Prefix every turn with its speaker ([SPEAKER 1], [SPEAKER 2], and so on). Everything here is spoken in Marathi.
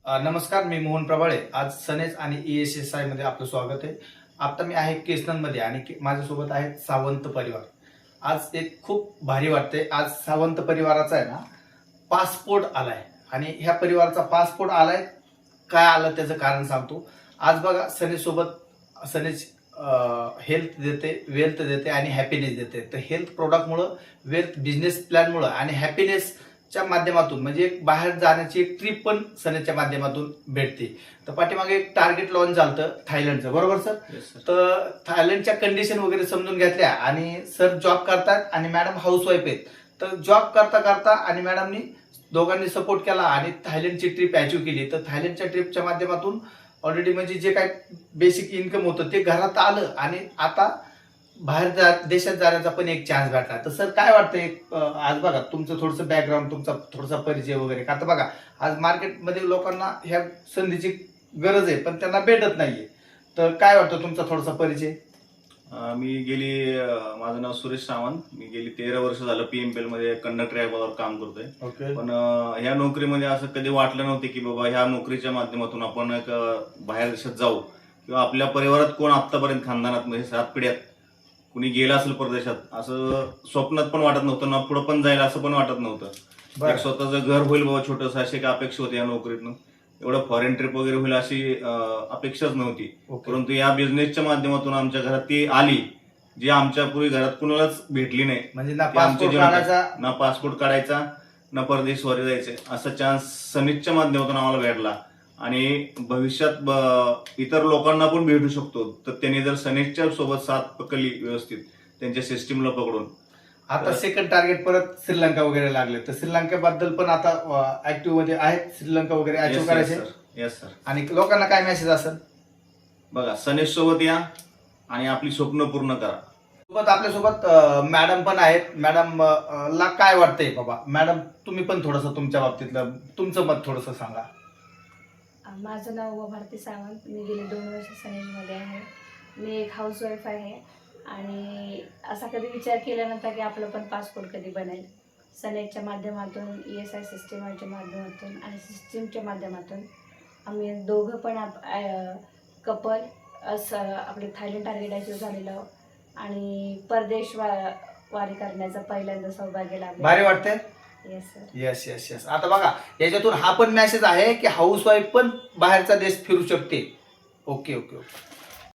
[SPEAKER 1] नमस्कार, मी मोहन प्रभाळे. आज सनेज आणि ESSI मध्ये आपलं स्वागत आहे. आता मी आहे केसनमध्ये आणि माझ्यासोबत आहेत सावंत परिवार. आज एक खूप भारी वाटते. आज सावंत परिवाराचा आहे ना पासपोर्ट आलाय आणि ह्या परिवाराचा पासपोर्ट आलाय. काय आलं त्याचं कारण सांगतो. आज बघा सनेज सोबत सनेज हेल्थ देते, वेल्थ देते आणि हॅपीनेस देते. तर हेल्थ प्रोडक्टमुळं, वेल्थ बिझनेस प्लॅनमुळं आणि हॅपीनेस च्या माध्यमातून म्हणजे एक बाहेर जाण्याची एक ट्रिप पण सनेजच्या माध्यमातून भेटते. तर पाठीमागे एक टार्गेट लॉन्च झालं थायलंडचं, बरोबर सर? तर थायलंडच्या कंडिशन वगैरे समजून घेतल्या आणि सर जॉब करतात आणि मॅडम हाऊसवाईफ आहेत. तर जॉब करता करता आणि मॅडमनी दोघांनी सपोर्ट केला आणि थायलंडची ट्रिप अचीव्ह केली. तर थायलंडच्या ट्रिपच्या माध्यमातून ऑलरेडी म्हणजे जे काय बेसिक इन्कम होतं ते घरात आलं आणि आता बाहेर देशात जाण्याचा पण एक चान्स भेटला. तर सर काय वाटतंय आज बघा तुमचं थोडंसं बॅकग्राऊंड, तुमचा थोडासा परिचय वगैरे, का तर बघा आज मार्केटमध्ये लोकांना ह्या संधीची गरज आहे पण त्यांना भेटत नाहीये. तर काय वाटतं तुमचा थोडासा परिचय?
[SPEAKER 2] माझं नाव सुरेश सावंत. मी गेली 13 वर्ष झालं PMPL मध्ये कंडक्टर या पदावर काम करतोय.
[SPEAKER 1] ओके.
[SPEAKER 2] पण ह्या नोकरीमध्ये असं कधी वाटलं नव्हतं की बाबा ह्या नोकरीच्या माध्यमातून आपण एक बाहेर देशात जाऊ किंवा आपल्या परिवारात कोण आतापर्यंत खानदानात म्हणजे 7 पिढ्यात कुणी गेला असेल परदेशात असं स्वप्नात पण वाटत नव्हतं ना, पुढे पण जाईल असं पण वाटत नव्हतं. एक स्वतःचं घर होईल बाबा छोटंसं, अशी एक अपेक्षा होती या नोकरीतून. एवढं फॉरेन ट्रिप वगैरे होईल अशी अपेक्षाच नव्हती. परंतु या बिझनेसच्या माध्यमातून आमच्या घरात ती आली, जी आमच्या पूर्वी घरात कुणालाच भेटली नाही.
[SPEAKER 1] म्हणजे ना पासपोर्ट
[SPEAKER 2] काढायचा ना परदेशवारी जायचे असा चान्स सनेजच्या माध्यमातून आम्हाला भेटला आणि भविष्यात इतर लोकांना पण भेटू शकतो. तर त्यांनी जर सनेजच्या सोबत साथ पकडली व्यवस्थित त्यांच्या सिस्टीमला पकडून.
[SPEAKER 1] आता सेकंड टार्गेट परत श्रीलंका वगैरे लागले. तर श्रीलंकेबद्दल पण आता ऍक्टिव्ह मध्ये आहेत, श्रीलंका वगैरे अचीव्ह करायचे.
[SPEAKER 2] Yes sir.
[SPEAKER 1] आणि लोकांना काय मेसेज असेल?
[SPEAKER 2] बघा, सनेज सोबत या आणि आपली स्वप्न पूर्ण करा.
[SPEAKER 1] सोबत आपल्यासोबत मॅडम पण आहेत. मॅडम ला काय वाटतंय बाबा? मॅडम तुम्ही पण थोडंसं तुमच्या बाबतीतलं तुमचं मत थोडंसं सांगा.
[SPEAKER 3] माझं नाव भारती सावंत. मी गेले 2 वर्ष सनेजमध्ये आहे. मी एक हाऊसवाईफ आहे आणि असा कधी विचार केला नव्हता की आपलं पण पासपोर्ट कधी बनेल. सनेजच्या माध्यमातून, ESI सिस्टीमच्या माध्यमातून आणि सिस्टीमच्या माध्यमातून आम्ही दोघं पण कपल असं आपले थायलंड टार्गेट अचीव्ह झालेलं आणि परदेश वारी करण्याचं पहिल्यांदा सौभाग्य लाभलं.
[SPEAKER 1] भारी वाटतंय.
[SPEAKER 3] Yes sir.
[SPEAKER 1] Yes yes yes. आता बघा याच्यातून हा पण मेसेज आहे की हाऊसवाईफ पण बाहेरचा देश फिरू शकते. Okay okay okay.